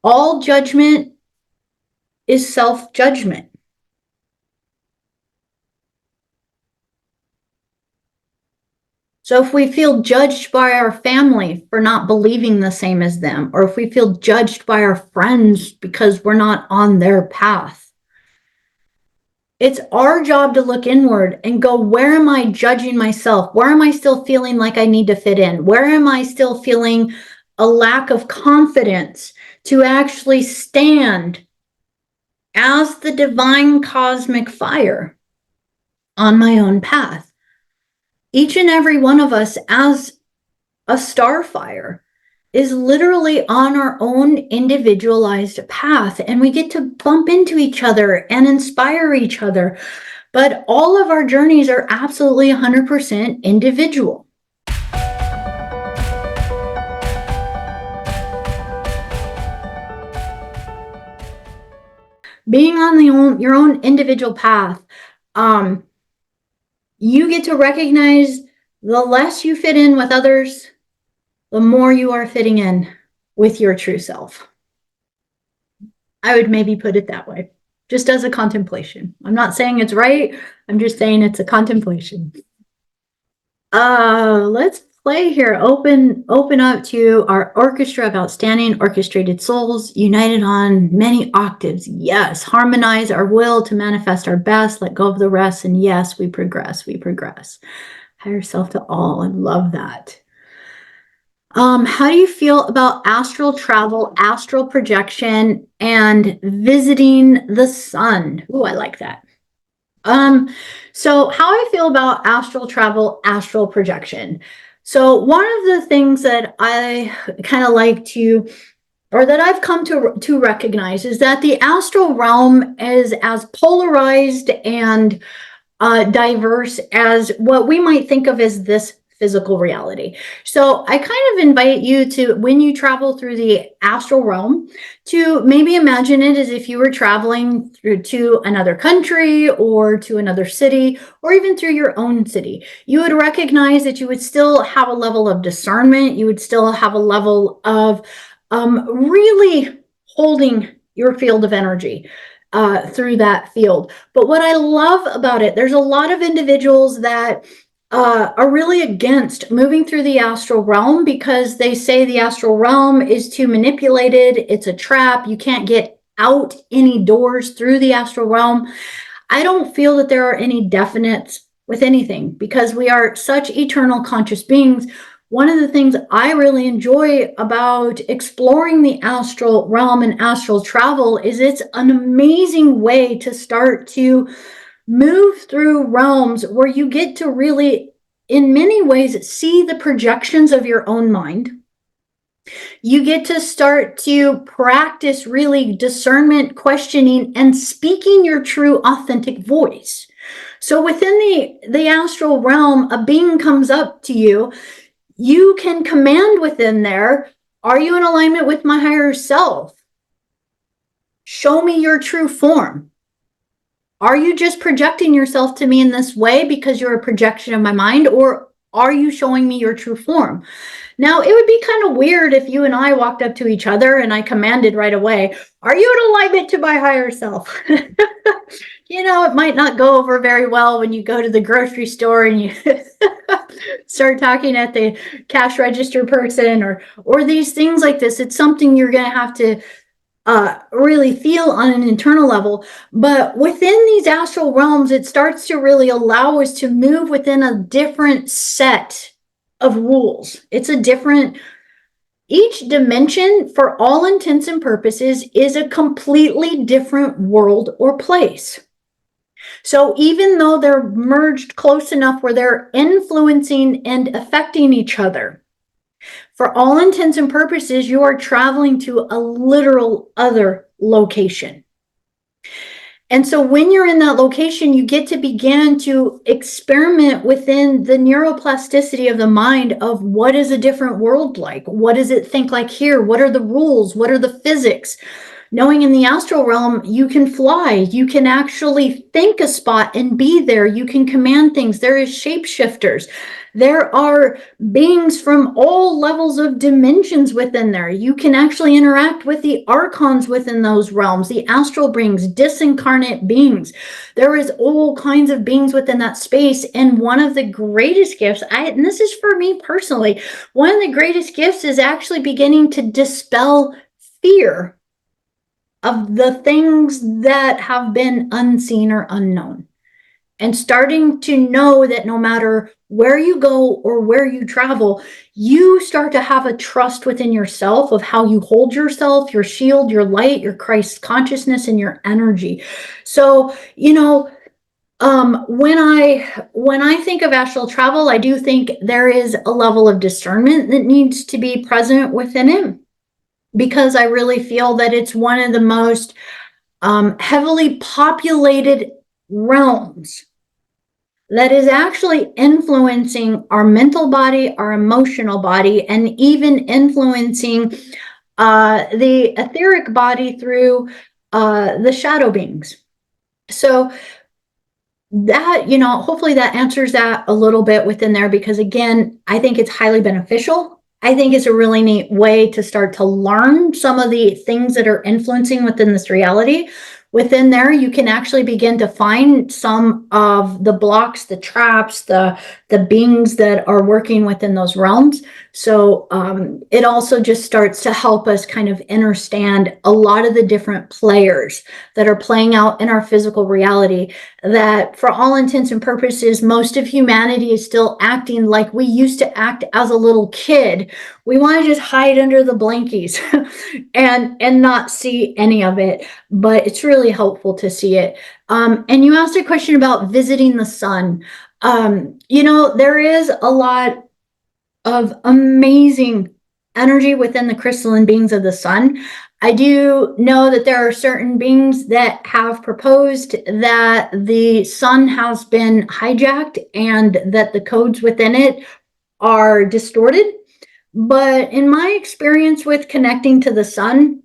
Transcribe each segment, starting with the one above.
All judgment is self-judgment. So if we feel judged by our family for not believing the same as them, or if we feel judged by our friends because we're not on their path, it's our job to look inward and go, where am I judging myself? Where am I still feeling like I need to fit in? Where am I still feeling a lack of confidence to actually stand as the divine cosmic fire on my own path? Each and every one of us as a starfire is literally on our own individualized path, and we get to bump into each other and inspire each other. But all of our journeys are absolutely 100% individual. Being on your own individual path, you get to recognize the less you fit in with others, the more you are fitting in with your true self. I would maybe put it that way, just as a contemplation. I'm not saying it's right. I'm just saying it's a contemplation. Let's play here. Open up to our orchestra of outstanding orchestrated souls, united on many octaves. Yes, harmonize our will to manifest our best, let go of the rest, and yes, we progress, we progress. Higher self to all. I love that. How do you feel about astral travel, astral projection, and visiting the sun? Oh, I like that. So how I feel about astral travel, astral projection. So one of the things that I kind of like to, or that I've come to recognize, is that the astral realm is as polarized and diverse as what we might think of as this physical reality. So I kind of invite you to, when you travel through the astral realm, to maybe imagine it as if you were traveling through to another country or to another city, or even through your own city. You would recognize that you would still have a level of discernment. You would still have a level of really holding your field of energy through that field. But what I love about it, there's a lot of individuals that are really against moving through the astral realm because they say the astral realm is too manipulated. It's a trap. You can't get out any doors through the astral realm. I don't feel that there are any definites with anything because we are such eternal conscious beings. One of the things I really enjoy about exploring the astral realm and astral travel is it's an amazing way to start to move through realms where you get to really, in many ways, see the projections of your own mind. You get to start to practice really discernment, questioning, and speaking your true authentic voice. So within the astral realm, a being comes up to you. You can command within there, are you in alignment with my higher self? Show me your true form. Are you just projecting yourself to me in this way because you're a projection of my mind, or are you showing me your true form? Now, it would be kind of weird if you and I walked up to each other and I commanded right away, are you in alignment to my higher self? You know, it might not go over very well when you go to the grocery store and you start talking at the cash register person or these things like this. It's something you're going to have to really feel on an internal level. But within these astral realms, it starts to really allow us to move within a different set of rules. It's a different, each dimension, for all intents and purposes, is a completely different world or place. So even though they're merged close enough where they're influencing and affecting each other, for all intents and purposes, you are traveling to a literal other location. And so when you're in that location, you get to begin to experiment within the neuroplasticity of the mind of what is a different world like? What does it think like here? What are the rules? What are the physics? Knowing in the astral realm, you can fly, you can actually think a spot and be there, you can command things. There is shapeshifters. There are beings from all levels of dimensions within there. You can actually interact with the archons within those realms, the astral beings, disincarnate beings. There is all kinds of beings within that space. And one of the greatest gifts, and this is for me personally, one of the greatest gifts is actually beginning to dispel fear of the things that have been unseen or unknown. And starting to know that no matter where you go or where you travel, you start to have a trust within yourself of how you hold yourself, your shield, your light, your Christ consciousness, and your energy. So, when I think of astral travel, I do think there is a level of discernment that needs to be present within it, because I really feel that it's one of the most heavily populated realms that is actually influencing our mental body, our emotional body, and even influencing the etheric body through the shadow beings. So that, hopefully that answers that a little bit within there, because again, I think it's highly beneficial. I think it's a really neat way to start to learn some of the things that are influencing within this reality. Within there, you can actually begin to find some of the blocks, the traps, the beings that are working within those realms. So it also just starts to help us kind of understand a lot of the different players that are playing out in our physical reality, that for all intents and purposes, most of humanity is still acting like we used to act as a little kid. We want to just hide under the blankies and not see any of it, but it's really helpful to see it. And you asked a question about visiting the sun. There is a lot of amazing energy within the crystalline beings of the sun. I do know that there are certain beings that have proposed that the sun has been hijacked and that the codes within it are distorted. But in my experience with connecting to the sun,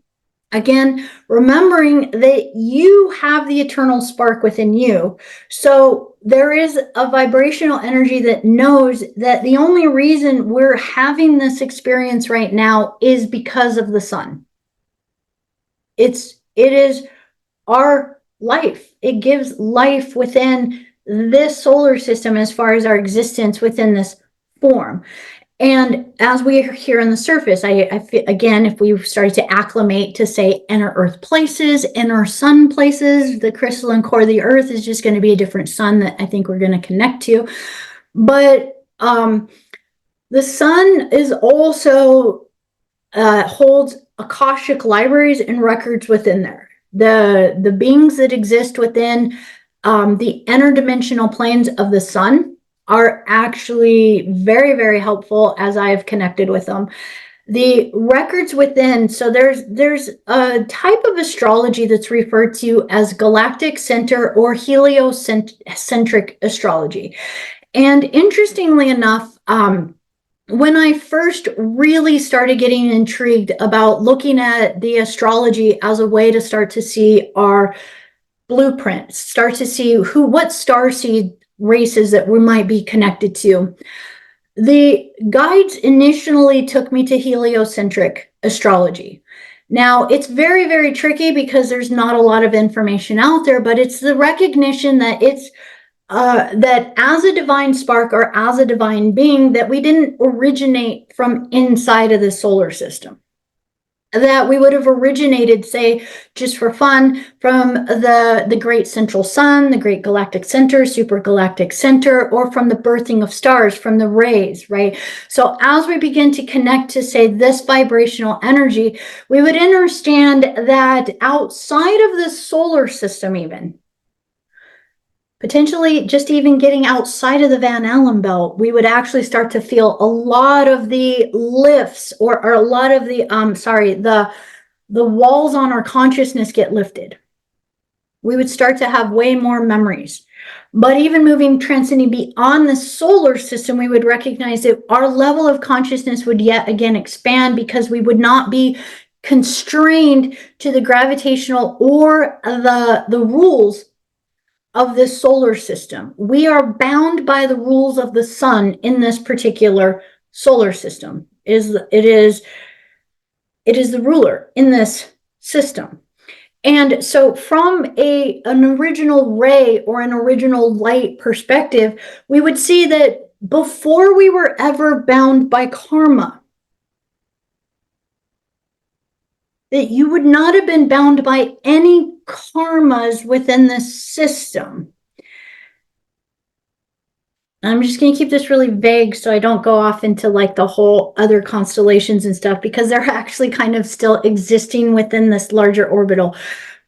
again, remembering that you have the eternal spark within you. So there is a vibrational energy that knows that the only reason we're having this experience right now is because of the sun. It is our life. It gives life within this solar system as far as our existence within this form. And as we are here on the surface, I feel, again, if we started to acclimate to, say, inner earth places, inner sun places, the crystalline core of the earth is just going to be a different sun that I think we're going to connect to. But the sun is also holds Akashic libraries and records within there. The beings that exist within the interdimensional planes of the sun are actually very, very helpful as I've connected with them. The records within, so there's a type of astrology that's referred to as galactic center or heliocentric astrology. And interestingly enough, when I first really started getting intrigued about looking at the astrology as a way to start to see our blueprint, start to see what starseed races that we might be connected to, the guides initially took me to heliocentric astrology. Now, it's very, very tricky because there's not a lot of information out there, but it's the recognition that it's that as a divine spark or as a divine being, that we didn't originate from inside of the solar system. That we would have originated, say, just for fun, from the great central sun, the great galactic center, super galactic center, or from the birthing of stars, from the rays, right? So as we begin to connect to, say, this vibrational energy, we would understand that outside of the solar system, even, potentially just even getting outside of the Van Allen belt, we would actually start to feel a lot of the lifts or a lot of the, the walls on our consciousness get lifted. We would start to have way more memories. But even moving, transcending beyond the solar system, we would recognize that our level of consciousness would yet again expand because we would not be constrained to the gravitational or the rules of this solar system. We are bound by the rules of the sun in this particular solar system. It is the ruler in this system. And so from an original ray or an original light perspective, we would see that before we were ever bound by karma, that you would not have been bound by any karmas within this system. I'm just going to keep this really vague so I don't go off into like the whole other constellations and stuff, because they're actually kind of still existing within this larger orbital.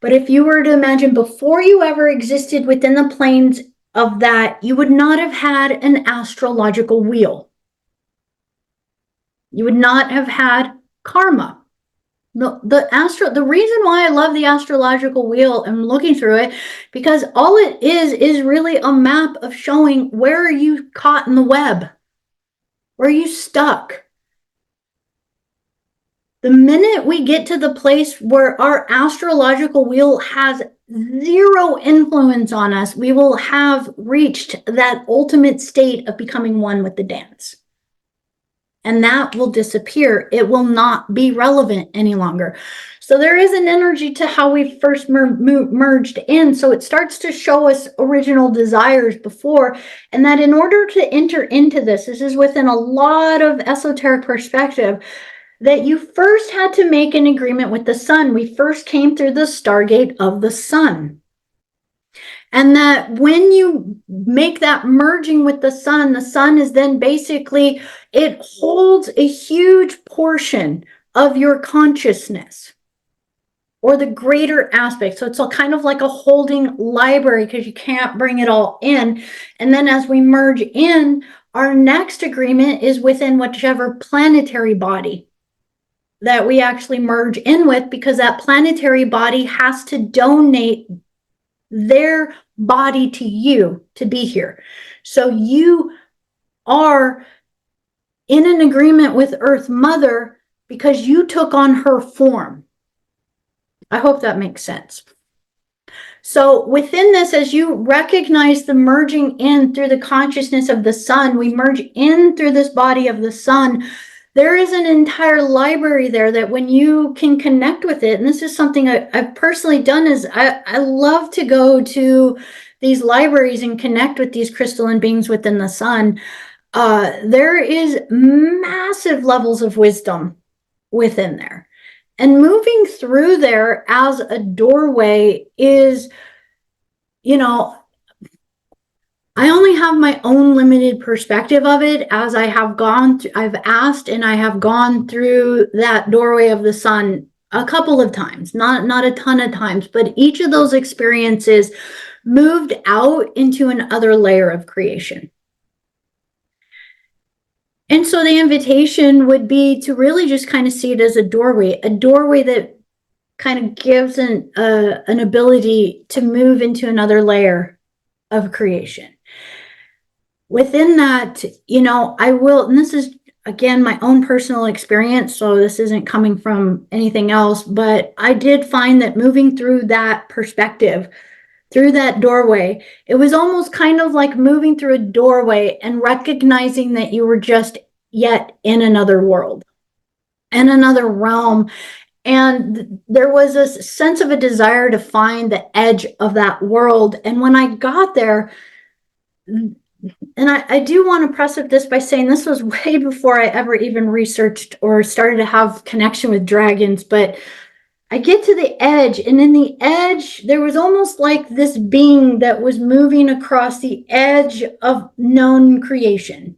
But if you were to imagine before you ever existed within the planes of that, you would not have had an astrological wheel. You would not have had karma. The reason why I love the astrological wheel and looking through it, because all it is really a map of showing where are you caught in the web, where are you stuck. The minute we get to the place where our astrological wheel has zero influence on us, we will have reached that ultimate state of becoming one with the dance. And that will disappear. It will not be relevant any longer. So there is an energy to how we first merged in. So it starts to show us original desires before, and that in order to enter into this is within a lot of esoteric perspective, that you first had to make an agreement with the sun. We first came through the Stargate of the sun. And that when you make that merging with the sun is then basically, it holds a huge portion of your consciousness or the greater aspect. So it's kind of like a holding library because you can't bring it all in. And then as we merge in, our next agreement is within whichever planetary body that we actually merge in with, because that planetary body has to donate their body to you to be here. So you are in an agreement with Earth Mother because you took on her form. I hope that makes sense. So within this, as you recognize the merging in through the consciousness of the sun, we merge in through this body of the sun. There is an entire library there that when you can connect with it, and this is something I've personally done, is I love to go to these libraries and connect with these crystalline beings within the sun. There is massive levels of wisdom within there. And moving through there as a doorway is, I only have my own limited perspective of it, as I have I've asked and I have gone through that doorway of the sun a couple of times, not a ton of times, but each of those experiences moved out into another layer of creation. And so the invitation would be to really just kind of see it as a doorway that kind of gives an ability to move into another layer of creation. Within that, I will, and this is again my own personal experience, so this isn't coming from anything else, but I did find that moving through that perspective, through that doorway, it was almost kind of like moving through a doorway and recognizing that you were just yet in another world, in another realm. And there was a sense of a desire to find the edge of that world. And when I got there, and I do want to preface this by saying this was way before I ever even researched or started to have connection with dragons, but I get to the edge, and in the edge, there was almost like this being that was moving across the edge of known creation,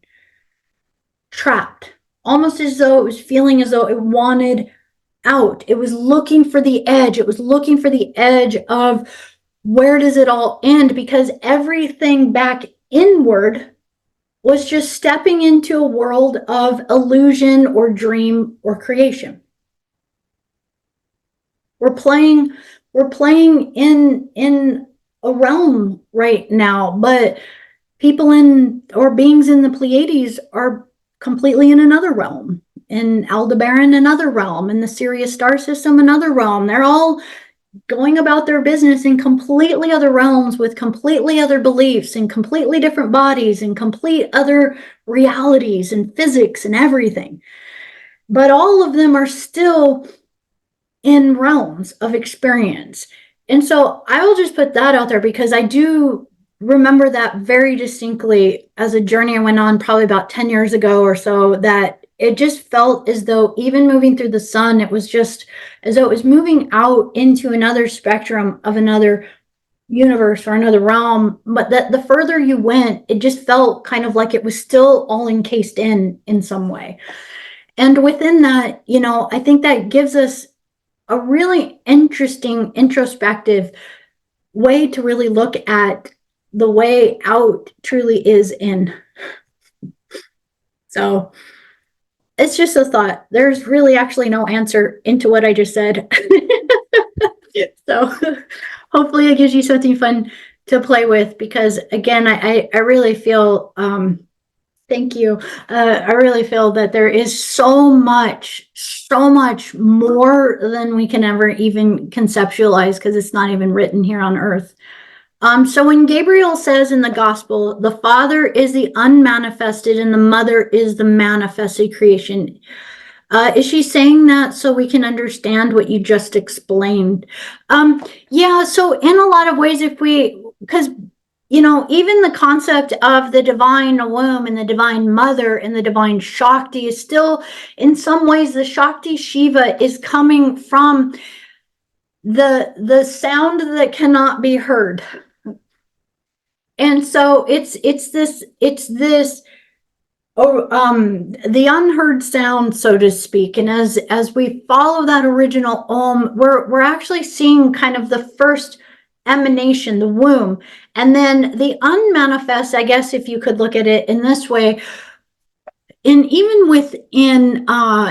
trapped, almost as though it was feeling as though it wanted out. It was looking for the edge. It was looking for the edge of where does it all end, because everything back inward was just stepping into a world of illusion or dream or creation. We're playing in a realm right now, but people beings in the Pleiades are completely in another realm. in Aldebaran, another realm, in the Sirius star system, another realm. They're all going about their business in completely other realms with completely other beliefs and completely different bodies and complete other realities and physics and everything. But all of them are still in realms of experience. And so I will just put that out there because I do remember that very distinctly as a journey I went on probably about 10 years ago or so, that it just felt as though even moving through the sun, it was just as though it was moving out into another spectrum of another universe or another realm. But that the further you went, it just felt kind of like it was still all encased in some way. And within that, I think that gives us a really interesting introspective way to really look at the way out truly is in. So it's just a thought. There's really actually no answer into what I just said. So hopefully it gives you something fun to play with, because again, I really feel, thank you. I really feel that there is so much more than we can ever even conceptualize, because it's not even written here on earth. So when Gabriel says in the gospel, the Father is the unmanifested and the Mother is the manifested creation, is she saying that so we can understand what you just explained? Yeah, so in a lot of ways, because even the concept of the divine womb and the divine mother and the divine Shakti is still, in some ways, the Shakti Shiva is coming from the sound that cannot be heard. And so it's this the unheard sound, so to speak. And as we follow that original Om, we're actually seeing kind of the first emanation, the womb, and then the unmanifest, I guess, if you could look at it in this way. And even within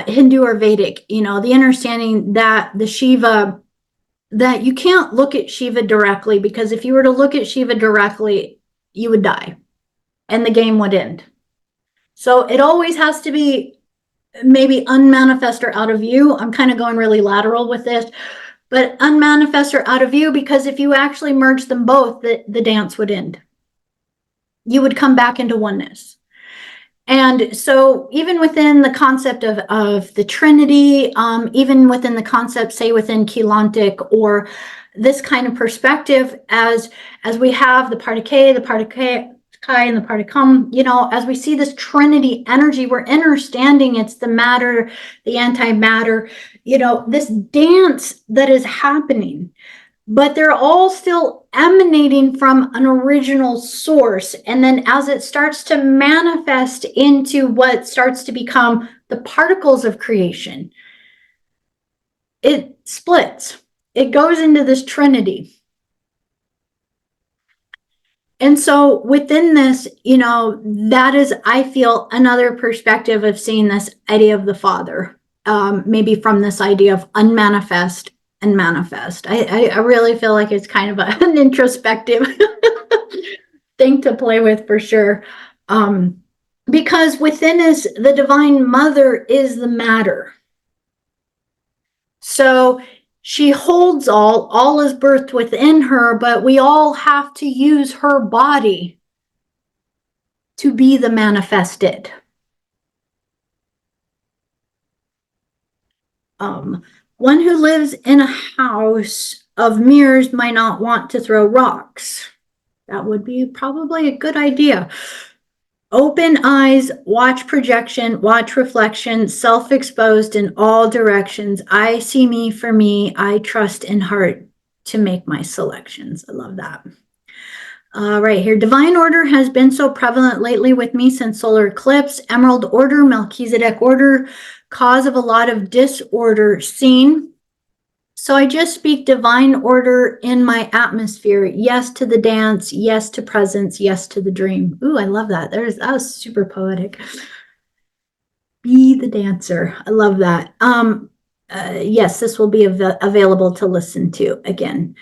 Hindu or Vedic, the understanding that the Shiva, that you can't look at Shiva directly, because if you were to look at Shiva directly, you would die and the game would end. So it always has to be maybe unmanifest or out of view. I'm kind of going really lateral with this, but unmanifest or out of view, because if you actually merge them both, the dance would end. You would come back into oneness. And so even within the concept of the Trinity, even within the concept, say within Keylontic, or this kind of perspective, as we have the Partike, the Partike, Kai, and the Particum, as we see this Trinity energy, we're understanding it's the matter, the antimatter, this dance that is happening. But they're all still emanating from an original source. And then as it starts to manifest into what starts to become the particles of creation, it splits. It goes into this Trinity. And so within this, that is, I feel, another perspective of seeing this idea of the Father, maybe from this idea of unmanifest and manifest. I really feel like it's kind of an introspective thing to play with, for sure. Because within us, the Divine Mother is the matter. So she holds all is birthed within her, but we all have to use her body to be the manifested. One who lives in a house of mirrors might not want to throw rocks. That would be probably a good idea. Open eyes, watch projection, watch reflection, self-exposed in all directions. I see me for me. I trust in heart to make my selections. I love that. Right here, divine order has been so prevalent lately with me since solar eclipse. Emerald order, Melchizedek order, cause of a lot of disorder seen. So I just speak divine order in my atmosphere. Yes to the dance, yes to presence, yes to the dream. Ooh, I love that. That was super poetic. Be the dancer. I love that. Yes, this will be available to listen to again.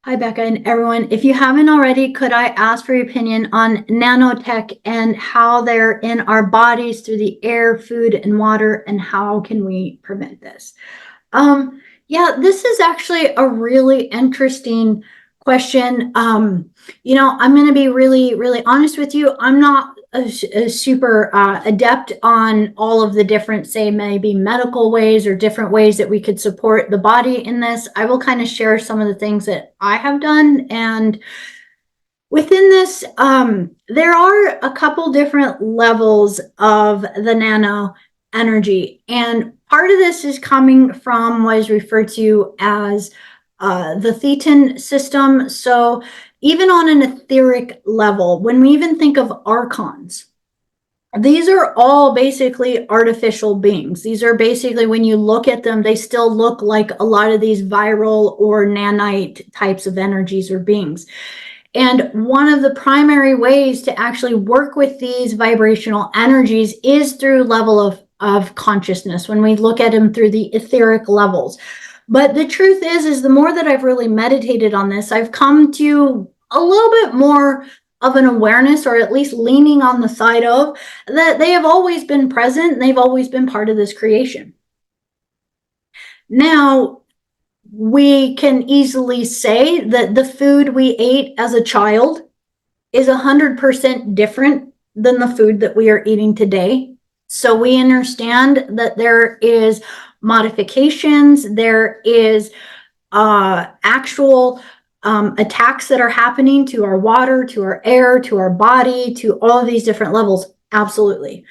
Hi, Becca and everyone. If you haven't already, could I ask for your opinion on nanotech and how they're in our bodies through the air, food, and water, and how can we prevent this? Yeah, this is actually a really interesting question. I'm going to be really, really honest with you. I'm not a super adept on all of the different, say, maybe medical ways or different ways that we could support the body in this. I will kind of share some of the things that I have done. And within this, there are a couple different levels of the nano energy. And part of this is coming from what is referred to as the Thetan system. So even on an etheric level, when we even think of archons, these are all basically artificial beings. These are basically, when you look at them, they still look like a lot of these viral or nanite types of energies or beings. And one of the primary ways to actually work with these vibrational energies is through level of consciousness, when we look at them through the etheric levels. But the truth is the more that I've really meditated on this, I've come to a little bit more of an awareness, or at least leaning on the side of, that they have always been present and they've always been part of this creation. Now, we can easily say that the food we ate as a child is 100% different than the food that we are eating today. So we understand that there is modifications, there is actual attacks that are happening to our water, to our air, to our body, to all of these different levels. Absolutely.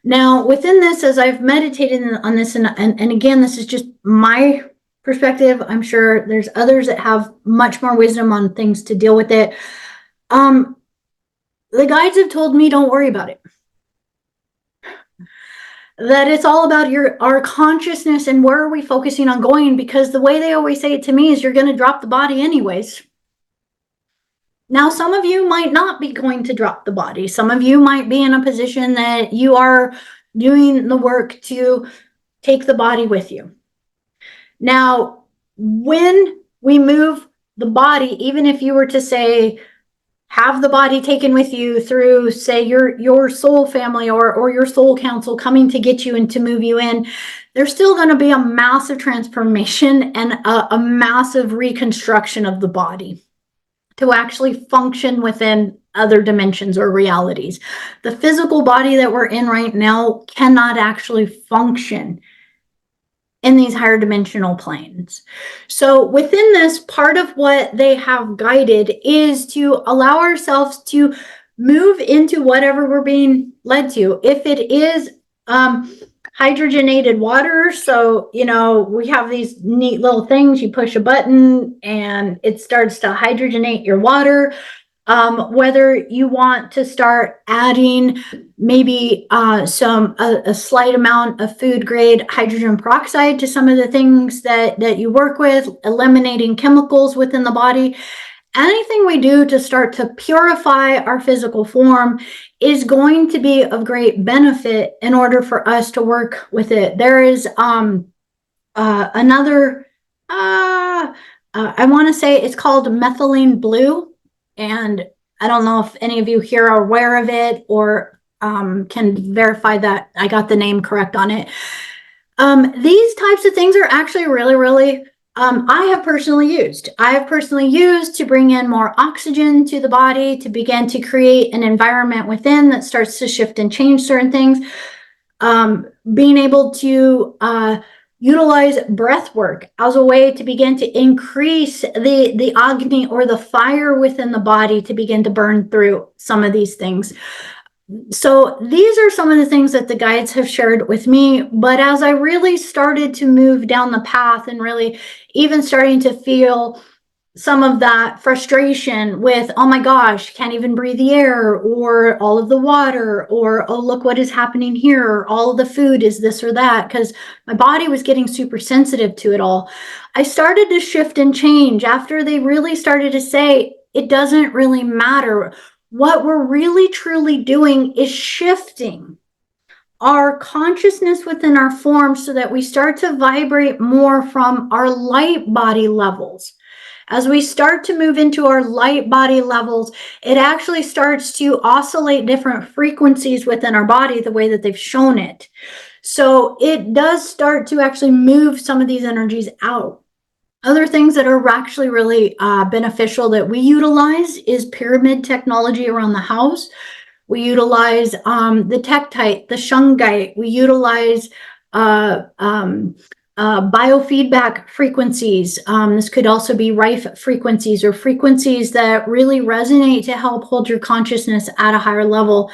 Now, within this, as I've meditated on this, and again, this is just my perspective. I'm sure there's others that have much more wisdom on things to deal with it. The guides have told me, don't worry about it. That it's all about our consciousness and where are we focusing on going, because the way they always say it to me is you're going to drop the body anyways. Now, some of you might not be going to drop the body. Some of you might be in a position that you are doing the work to take the body with you. Now, when we move the body, even if you were to say, have the body taken with you through, say, your soul family or your soul council coming to get you and to move you in, there's still going to be a massive transformation and a massive reconstruction of the body to actually function within other dimensions or realities. The physical body that we're in right now cannot actually function in these higher dimensional planes. So within this, part of what they have guided is to allow ourselves to move into whatever we're being led to. If it is hydrogenated water, so we have these neat little things, you push a button and it starts to hydrogenate your water. Whether you want to start adding maybe a slight amount of food grade hydrogen peroxide to some of the things that you work with, eliminating chemicals within the body. Anything we do to start to purify our physical form is going to be of great benefit in order for us to work with it. There is another, I want to say it's called methylene blue. And I don't know if any of you here are aware of it or can verify that I got the name correct on it. These types of things are actually really, really, I have personally used to bring in more oxygen to the body, to begin to create an environment within that starts to shift and change certain things. Being able to utilize breath work as a way to begin to increase the agni, or the fire within the body, to begin to burn through some of these things. So these are some of the things that the guides have shared with me. But as I really started to move down the path and really even starting to feel some of that frustration with, oh my gosh, can't even breathe the air, or all of the water, or oh, look what is happening here, or all of the food is this or that, because my body was getting super sensitive to it all. I started to shift and change after they really started to say, it doesn't really matter. What we're really truly doing is shifting our consciousness within our form so that we start to vibrate more from our light body levels. As we start to move into our light body levels, it actually starts to oscillate different frequencies within our body the way that they've shown it. So it does start to actually move some of these energies out. Other things that are actually really beneficial that we utilize is pyramid technology around the house. We utilize the tektite, the shungite. We utilize biofeedback frequencies. This could also be rife frequencies or frequencies that really resonate to help hold your consciousness at a higher level.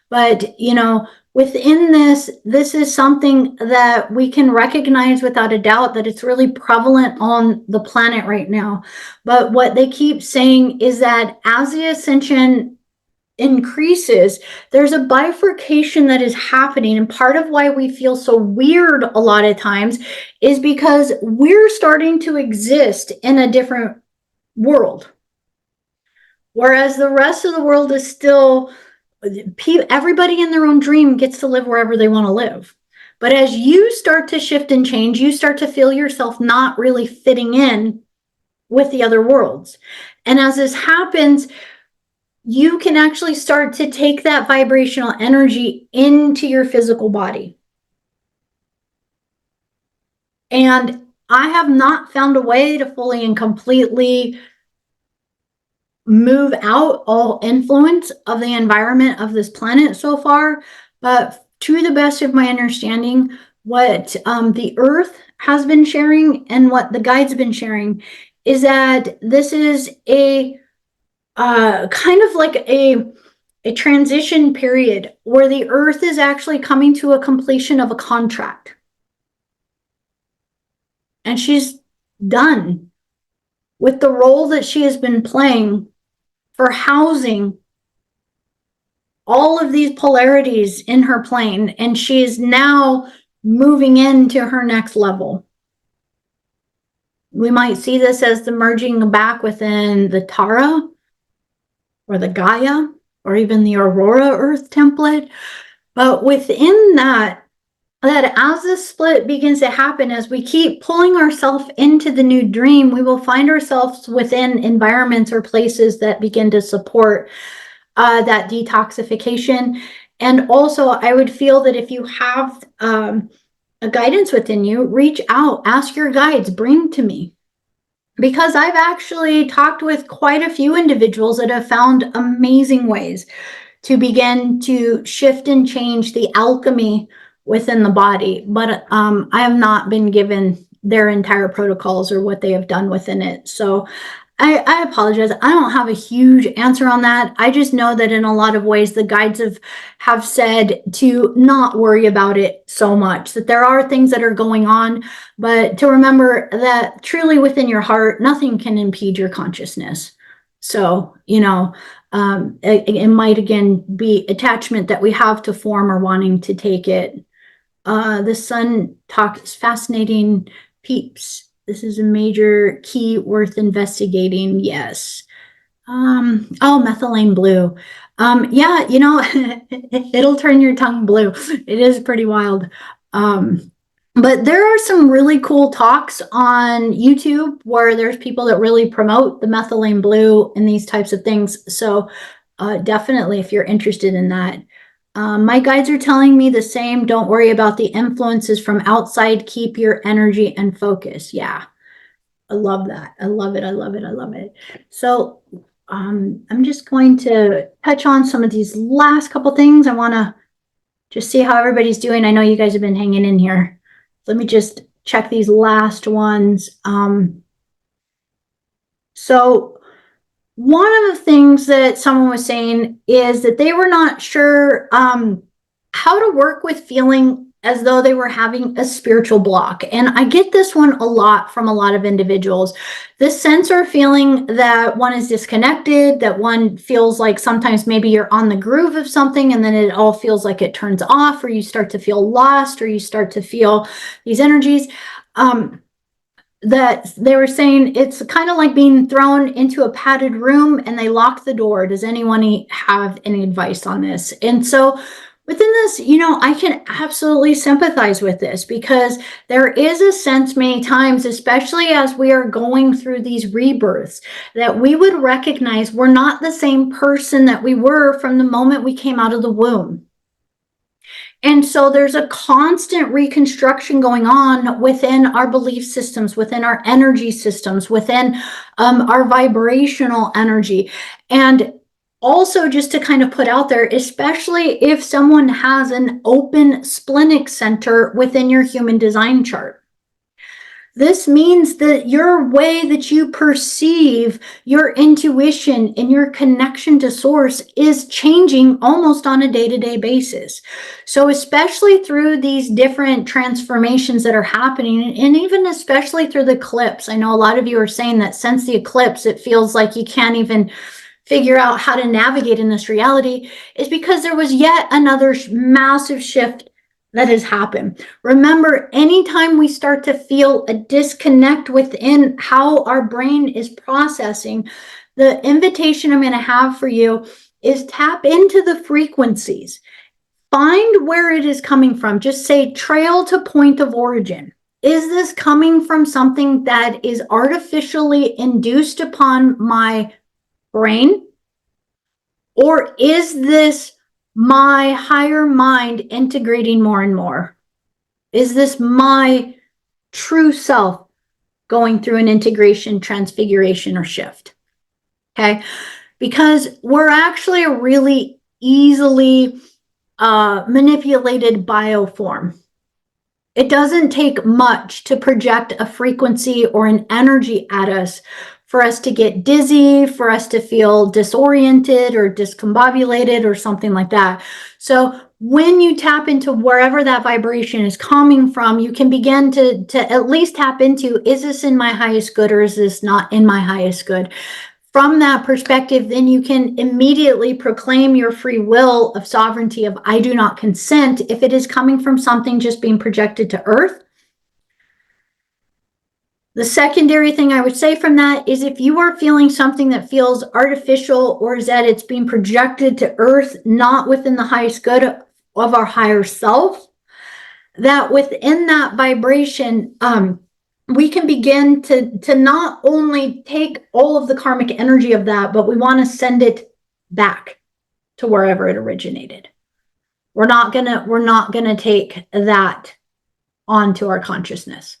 But, you know, within this is something that we can recognize without a doubt that it's really prevalent on the planet right now. But what they keep saying is that as the ascension increases, there's a bifurcation that is happening. And part of why we feel so weird a lot of times is because we're starting to exist in a different world. Whereas the rest of the world is still, everybody in their own dream gets to live wherever they want to live. But as you start to shift and change, you start to feel yourself not really fitting in with the other worlds. And as this happens, you can actually start to take that vibrational energy into your physical body. And I have not found a way to fully and completely move out all influence of the environment of this planet so far. But to the best of my understanding, what the Earth has been sharing and what the guides have been sharing is that this is a kind of like a transition period where the Earth is actually coming to a completion of a contract. And she's done with the role that she has been playing for housing all of these polarities in her plane. And she is now moving into her next level. We might see this as the merging back within the Tara or the Gaia, or even the Aurora Earth template. But within that as this split begins to happen, as we keep pulling ourselves into the new dream, we will find ourselves within environments or places that begin to support that detoxification. And also, I would feel that if you have a guidance within you, reach out, ask your guides, bring to me. Because I've actually talked with quite a few individuals that have found amazing ways to begin to shift and change the alchemy within the body. But I have not been given their entire protocols or what they have done within it. So I apologize. I don't have a huge answer on that. I just know that in a lot of ways, the guides have said to not worry about it so much, that there are things that are going on, but to remember that truly within your heart, nothing can impede your consciousness. So, you know, it might again be attachment that we have to form or wanting to take it. The sun talks fascinating peeps. This is a major key worth investigating. Yes. Oh, methylene blue. Yeah, you know, it'll turn your tongue blue. It is pretty wild. But there are some really cool talks on YouTube where there's people that really promote the methylene blue and these types of things. So definitely, if you're interested in that. My guides are telling me the same. Don't worry about the influences from outside. Keep your energy and focus. Yeah, I love that. I love it. I love it. I love it. So I'm just going to touch on some of these last couple things. I want to just see how everybody's doing. I know you guys have been hanging in here. Let me just check these last ones. So one of the things that someone was saying is that they were not sure how to work with feeling as though they were having a spiritual block. And I get this one a lot from a lot of individuals. This sense or feeling that one is disconnected, that one feels like sometimes maybe you're on the groove of something and then it all feels like it turns off, or you start to feel lost, or you start to feel these energies. That they were saying it's kind of like being thrown into a padded room and they lock the door. Does anyone have any advice on this? And so Within this, I can absolutely sympathize with this, because there is a sense many times, especially as we are going through these rebirths, that we would recognize we're not the same person that we were from the moment we came out of the womb. And so there's a constant reconstruction going on within our belief systems, within our energy systems, within our vibrational energy. And also, just to kind of put out there, especially if someone has an open splenic center within your human design chart. This means that your way that you perceive your intuition and your connection to source is changing almost on a day-to-day basis. So especially through these different transformations that are happening, and even especially through the eclipse. I know a lot of you are saying that since the eclipse, it feels like you can't even figure out how to navigate in this reality, is because there was yet another massive shift that has happened. Remember, anytime we start to feel a disconnect within how our brain is processing, the invitation I'm going to have for you is tap into the frequencies. Find where it is coming from. Just say trail to point of origin. Is this coming from something that is artificially induced upon my brain? Or is this my higher mind integrating more and more? Is this my true self going through an integration, transfiguration, or shift? Okay, because we're actually a really easily manipulated bioform. It doesn't take much to project a frequency or an energy at us for us to get dizzy, for us to feel disoriented or discombobulated or something like that. So when you tap into wherever that vibration is coming from, you can begin to at least tap into, is this in my highest good or is this not in my highest good? From that perspective, then you can immediately proclaim your free will of sovereignty of I do not consent if it is coming from something just being projected to Earth. The secondary thing I would say from that is if you are feeling something that feels artificial or is that it's being projected to Earth, not within the highest good of our higher self, that within that vibration, we can begin to not only take all of the karmic energy of that, but we want to send it back to wherever it originated. We're not gonna take that onto our consciousness.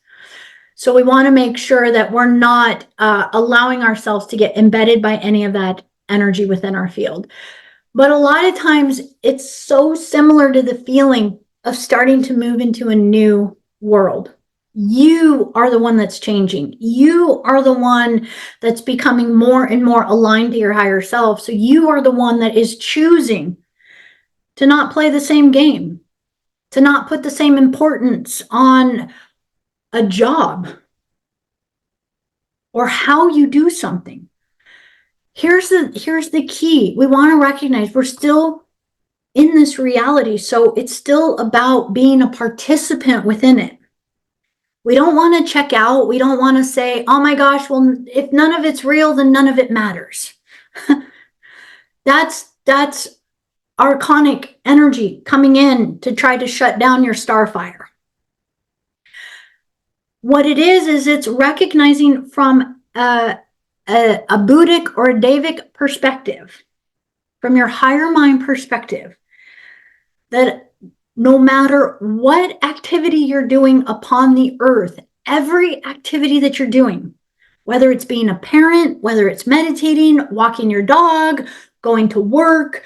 So we want to make sure that we're not allowing ourselves to get embedded by any of that energy within our field. But a lot of times it's so similar to the feeling of starting to move into a new world. You are the one that's changing. You are the one that's becoming more and more aligned to your higher self. So you are the one that is choosing to not play the same game, to not put the same importance on a job or how you do something. Here's the key. We want to recognize we're still in this reality. So it's still about being a participant within it. We don't want to check out. We don't want to say, oh my gosh, well, if none of it's real, then none of it matters. That's archonic energy coming in to try to shut down your starfire. What it is it's recognizing from a Buddhic or a Davic perspective, from your higher mind perspective, that no matter what activity you're doing upon the earth, every activity that you're doing, whether it's being a parent, whether it's meditating, walking your dog, going to work,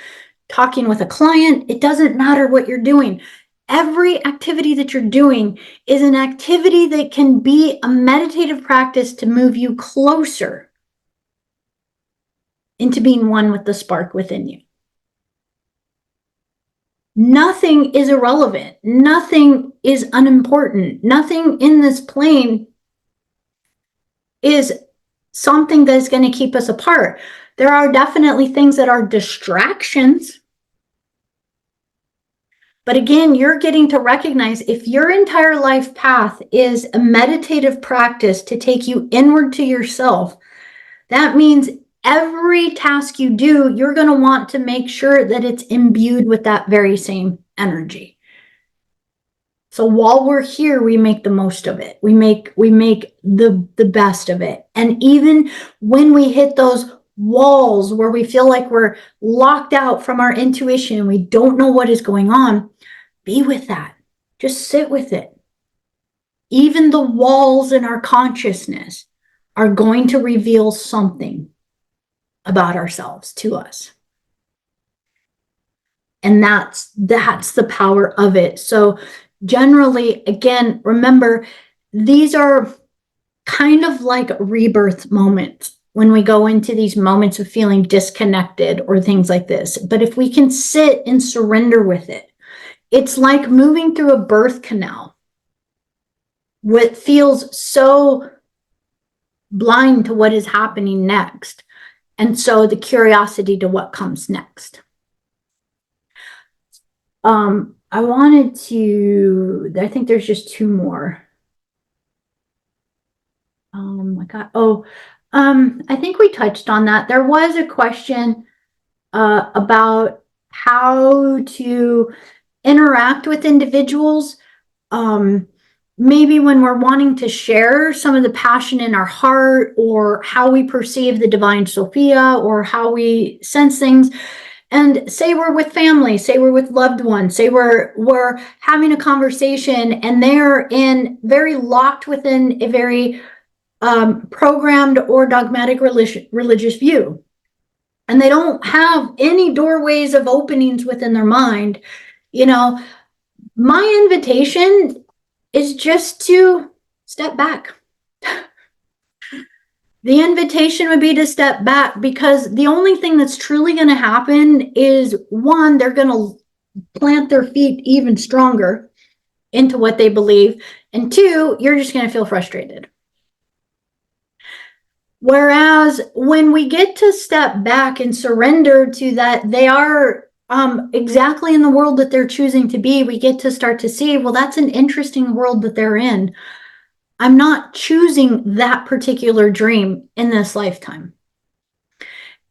talking with a client, it doesn't matter what you're doing. Every activity that you're doing is an activity that can be a meditative practice to move you closer into being one with the spark within you. Nothing is irrelevant. Nothing is unimportant. Nothing in this plane is something that is going to keep us apart. There are definitely things that are distractions. But again, you're getting to recognize if your entire life path is a meditative practice to take you inward to yourself, that means every task you do, you're going to want to make sure that it's imbued with that very same energy. So while we're here, we make the most of it. We make the best of it. And even when we hit those walls where we feel like we're locked out from our intuition and we don't know what is going on, be with that. Just sit with it. Even the walls in our consciousness are going to reveal something about ourselves to us. And that's the power of it. So generally, again, remember, these are kind of like rebirth moments when we go into these moments of feeling disconnected or things like this. But if we can sit and surrender with it, it's like moving through a birth canal. What feels so blind to what is happening next. And so the curiosity to what comes next. I wanted to, I think there's just two more. I think we touched on that. There was a question about how to interact with individuals. Maybe when we're wanting to share some of the passion in our heart, or how we perceive the divine SoPhiA, or how we sense things. And say we're with family, say we're with loved ones, say we're having a conversation and they're very locked within a very programmed or dogmatic religious view. And they don't have any doorways of openings within their mind. My invitation is just to step back. The invitation would be to step back, because the only thing that's truly going to happen is, one, they're going to plant their feet even stronger into what they believe. And two, you're just going to feel frustrated. Whereas when we get to step back and surrender to that, they are exactly in the world that they're choosing to be, we get to start to see, well, that's an interesting world that they're in. I'm not choosing that particular dream in this lifetime.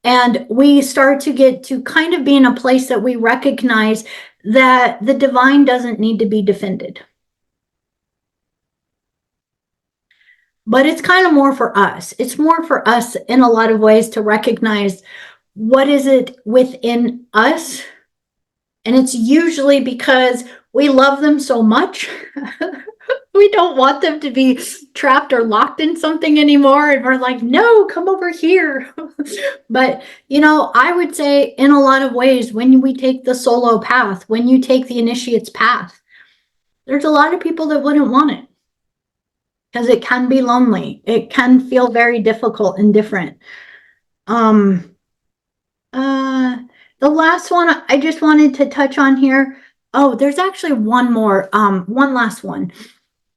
And we start to get to kind of be in a place that we recognize that the divine doesn't need to be defended. But it's kind of more for us. It's more for us in a lot of ways to recognize what is it within us. And it's usually because we love them so much. We don't want them to be trapped or locked in something anymore. And we're like, no, come over here. But, I would say in a lot of ways, when we take the solo path, when you take the initiate's path, there's a lot of people that wouldn't want it. Because it can be lonely. It can feel very difficult and different. The last one I just wanted to touch on here. Oh, there's actually one last one.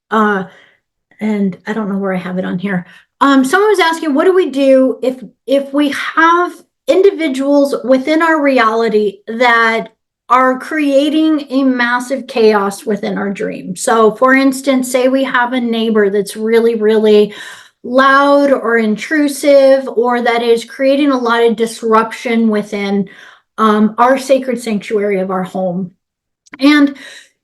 And I don't know where I have it on here. Someone was asking, what do we do if we have individuals within our reality that are creating a massive chaos within our dream? So for instance, say we have a neighbor that's really, really loud or intrusive, or that is creating a lot of disruption within our sacred sanctuary of our home. And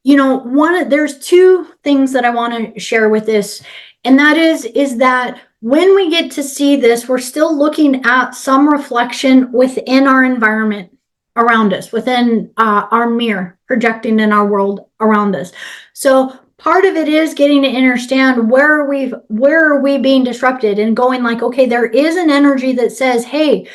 there's two things that I want to share with this, and that is that when we get to see this, we're still looking at some reflection within our environment around us, within our mirror projecting in our world around us. So part of it is getting to understand where are we being disrupted, and going like, okay, there is an energy that says, hey,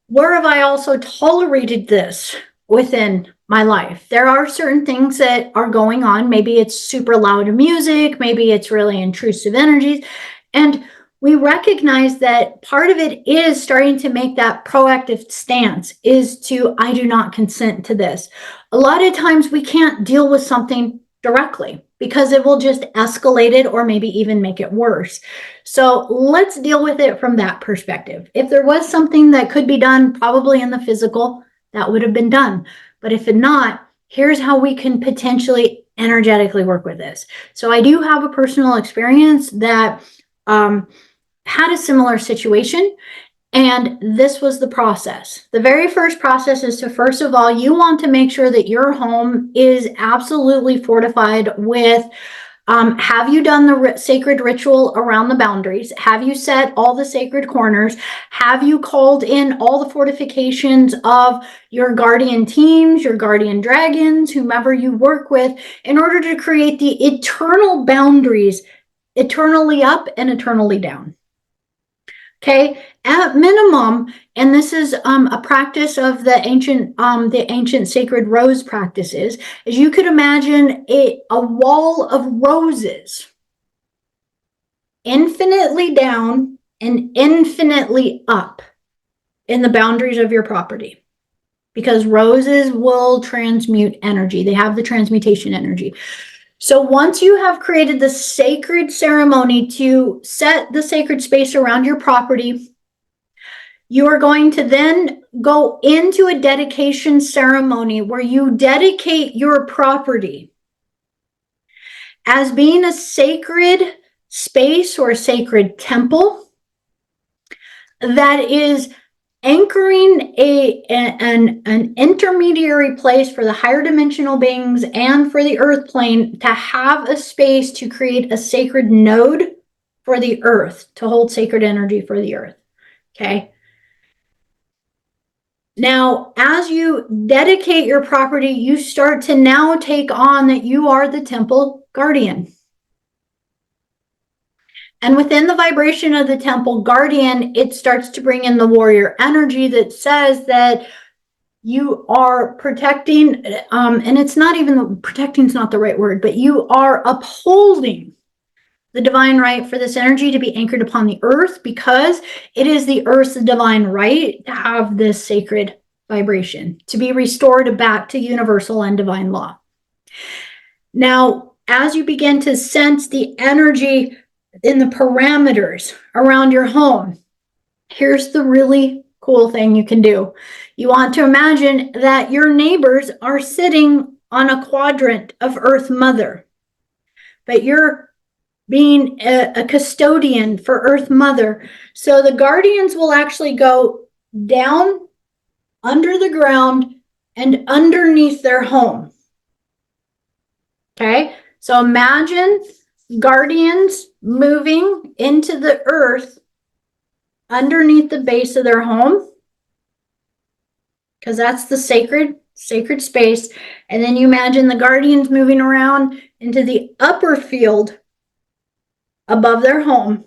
where have I also tolerated this within my life? There are certain things that are going on. Maybe it's super loud music, maybe it's really intrusive energies. And we recognize that part of it is starting to make that proactive stance is to, I do not consent to this. A lot of times we can't deal with something directly because it will just escalate it or maybe even make it worse. So let's deal with it from that perspective. If there was something that could be done probably in the physical, that would have been done. But if not, here's how we can potentially energetically work with this. So I do have a personal experience that had a similar situation. And this was the process. The very first process is to, first of all, you want to make sure that your home is absolutely fortified with, have you done the sacred ritual around the boundaries? Have you set all the sacred corners? Have you called in all the fortifications of your guardian teams, your guardian dragons, whomever you work with, in order to create the eternal boundaries, eternally up and eternally down? Okay, at minimum, and this is a practice of the ancient sacred rose practices, is you could imagine a wall of roses, infinitely down and infinitely up in the boundaries of your property. Because roses will transmute energy. They have the transmutation energy. So once you have created the sacred ceremony to set the sacred space around your property, you are going to then go into a dedication ceremony where you dedicate your property as being a sacred space or a sacred temple that is anchoring an intermediary place for the higher dimensional beings and for the earth plane to have a space to create a sacred node for the earth, to hold sacred energy for the earth. Okay. Now, as you dedicate your property, you start to now take on that you are the temple guardian. And within the vibration of the temple guardian, it starts to bring in the warrior energy that says that you are protecting, and it's not even, protecting is not the right word, but you are upholding the divine right for this energy to be anchored upon the earth, because it is the earth's divine right to have this sacred vibration, to be restored back to universal and divine law. Now, as you begin to sense the energy in the parameters around your home, here's the really cool thing you can do. You want to imagine that your neighbors are sitting on a quadrant of Earth Mother, but you're being a custodian for Earth Mother. So the guardians will actually go down under the ground and underneath their home. Okay, so imagine guardians moving into the earth underneath the base of their home, because that's the sacred space. And then you imagine the guardians moving around into the upper field above their home.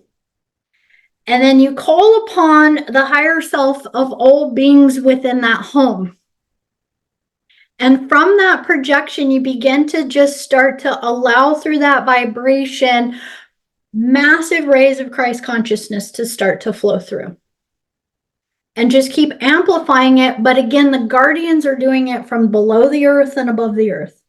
And then you call upon the higher self of all beings within that home. And from that projection, you begin to just start to allow through that vibration massive rays of Christ consciousness to start to flow through. And just keep amplifying it. But again, the guardians are doing it from below the earth and above the earth.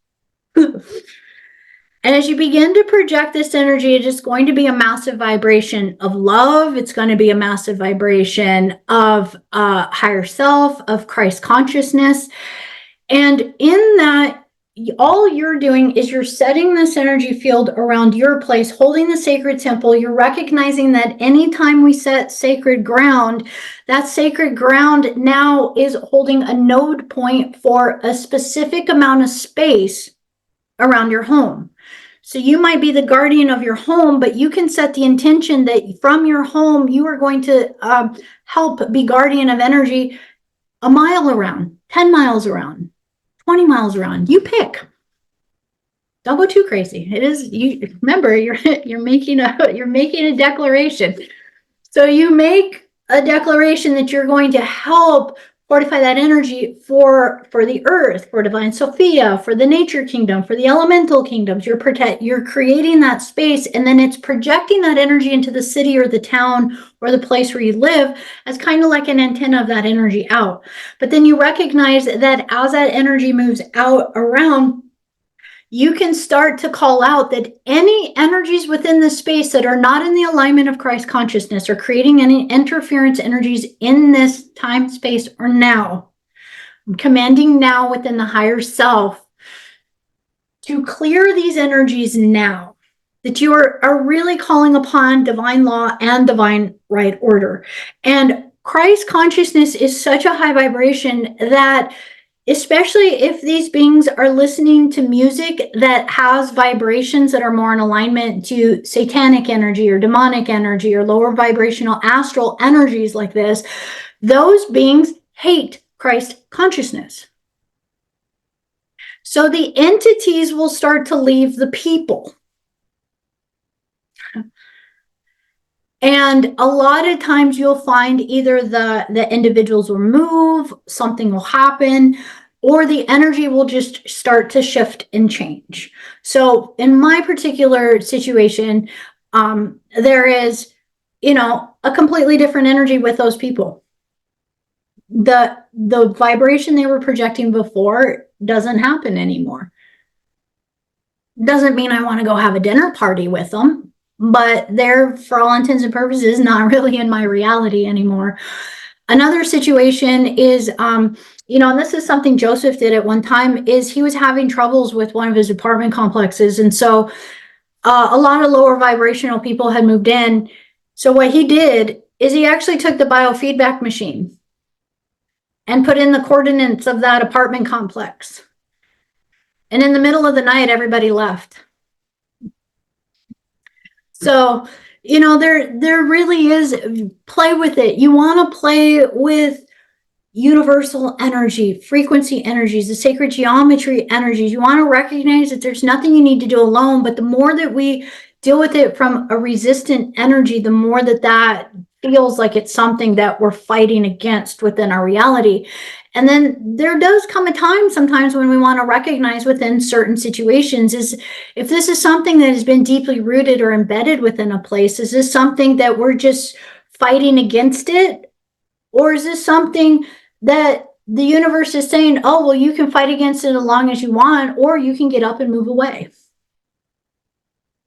And as you begin to project this energy, it's just going to be a massive vibration of love. It's going to be a massive vibration of higher self, of Christ consciousness. And in that, all you're doing is you're setting this energy field around your place, holding the sacred temple. You're recognizing that anytime we set sacred ground, that sacred ground now is holding a node point for a specific amount of space around your home. So you might be the guardian of your home, but you can set the intention that from your home, you are going to help be guardian of energy a mile around, 10 miles around, 20 miles around. You pick. Don't go too crazy. It is, you remember, you're making a declaration. So you make a declaration that you're going to help fortify that energy for the earth, for divine SoPhiA, for the nature kingdom, for the elemental kingdoms. You're creating that space, and then it's projecting that energy into the city or the town or the place where you live as kind of like an antenna of that energy out. But then you recognize that as that energy moves out around, you can start to call out that any energies within the space that are not in the alignment of Christ consciousness or creating any interference energies in this time, space, or now. I'm commanding now within the higher self to clear these energies now, that you are really calling upon divine law and divine right order. And Christ consciousness is such a high vibration that, especially if these beings are listening to music that has vibrations that are more in alignment to satanic energy or demonic energy or lower vibrational astral energies like this, those beings hate Christ consciousness. So the entities will start to leave the people. And a lot of times you'll find either the individuals will move, something will happen, or the energy will just start to shift and change. So in my particular situation, there is, a completely different energy with those people. The vibration they were projecting before doesn't happen anymore. Doesn't mean I want to go have a dinner party with them, but they're, for all intents and purposes, not really in my reality anymore. Another situation is, and this is something Joseph did at one time, is he was having troubles with one of his apartment complexes. And so a lot of lower vibrational people had moved in. So what he did is he actually took the biofeedback machine and put in the coordinates of that apartment complex. And in the middle of the night, everybody left. So, there really is, play with it. You want to play with universal energy, frequency energies, the sacred geometry energies. You want to recognize that there's nothing you need to do alone, but the more that we deal with it from a resistant energy, the more that feels like it's something that we're fighting against within our reality. And then there does come a time sometimes when we want to recognize within certain situations is if this is something that has been deeply rooted or embedded within a place, is this something that we're just fighting against it? Or is this something that the universe is saying, oh, well, you can fight against it as long as you want, or you can get up and move away,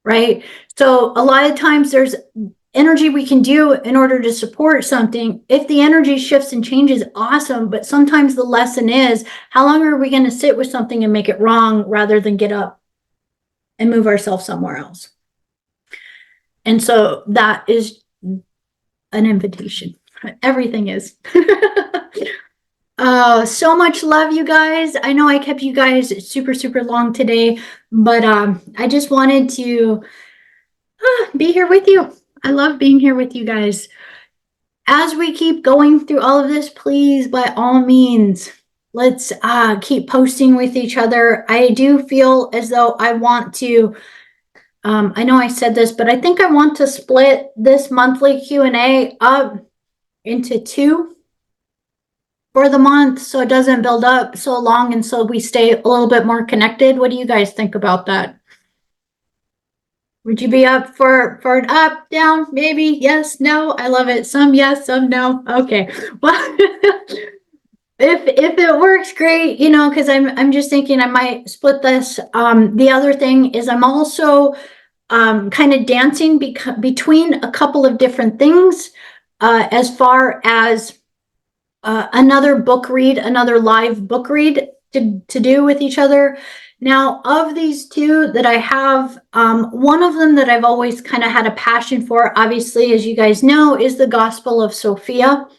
right? So a lot of times there's energy we can do in order to support something. If the energy shifts and changes, awesome. But sometimes the lesson is, how long are we going to sit with something and make it wrong rather than get up and move ourselves somewhere else? And so that is an invitation. Everything is. So much love, you guys. I know I kept you guys super, super long today, but I just wanted to be here with you. I love being here with you guys. As we keep going through all of this, please, by all means, let's keep posting with each other. I do feel as though I want to, I know I said this, but I think I want to split this monthly Q&A up into 2 for the month so it doesn't build up so long and so we stay a little bit more connected. What do you guys think about that? Would you be up for an up, down, maybe, yes, no? I love it. Some yes, some no. Okay. Well, if it works, great, because I'm just thinking I might split this. The other thing is I'm also kind of dancing between a couple of different things as far as another book read, another live book read to do with each other. Now, of these 2 that I have, one of them that I've always kind of had a passion for, obviously, as you guys know, is the Gospel of SoPhiA.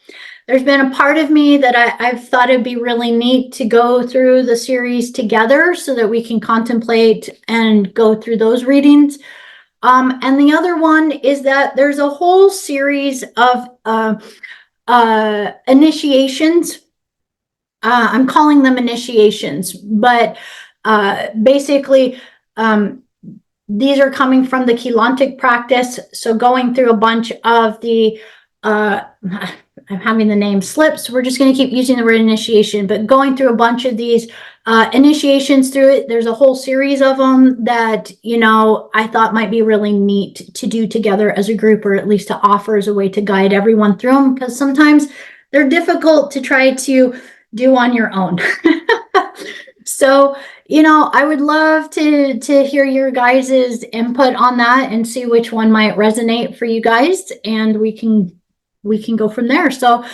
There's been a part of me that I've thought it'd be really neat to go through the series together so that we can contemplate and go through those readings. And the other one is that there's a whole series of initiations. I'm calling them initiations, but basically these are coming from the Keylontic practice. So going through a bunch of the I'm having the name slips. We're just going to keep using the word initiation, but going through a bunch of these initiations through it. There's a whole series of them that, I thought might be really neat to do together as a group, or at least to offer as a way to guide everyone through them, because sometimes they're difficult to try to do on your own. So, I would love to hear your guys' input on that and see which one might resonate for you guys, and we can go from there. So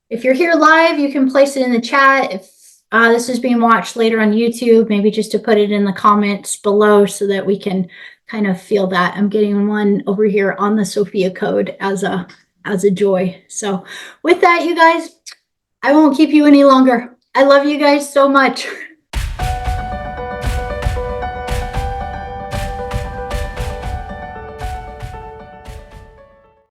if you're here live, you can place it in the chat. If this is being watched later on YouTube, maybe just to put it in the comments below so that we can kind of feel that. I'm getting one over here on the SoPhiA code as a as a joy. So with that, you guys, I won't keep you any longer. I love you guys so much.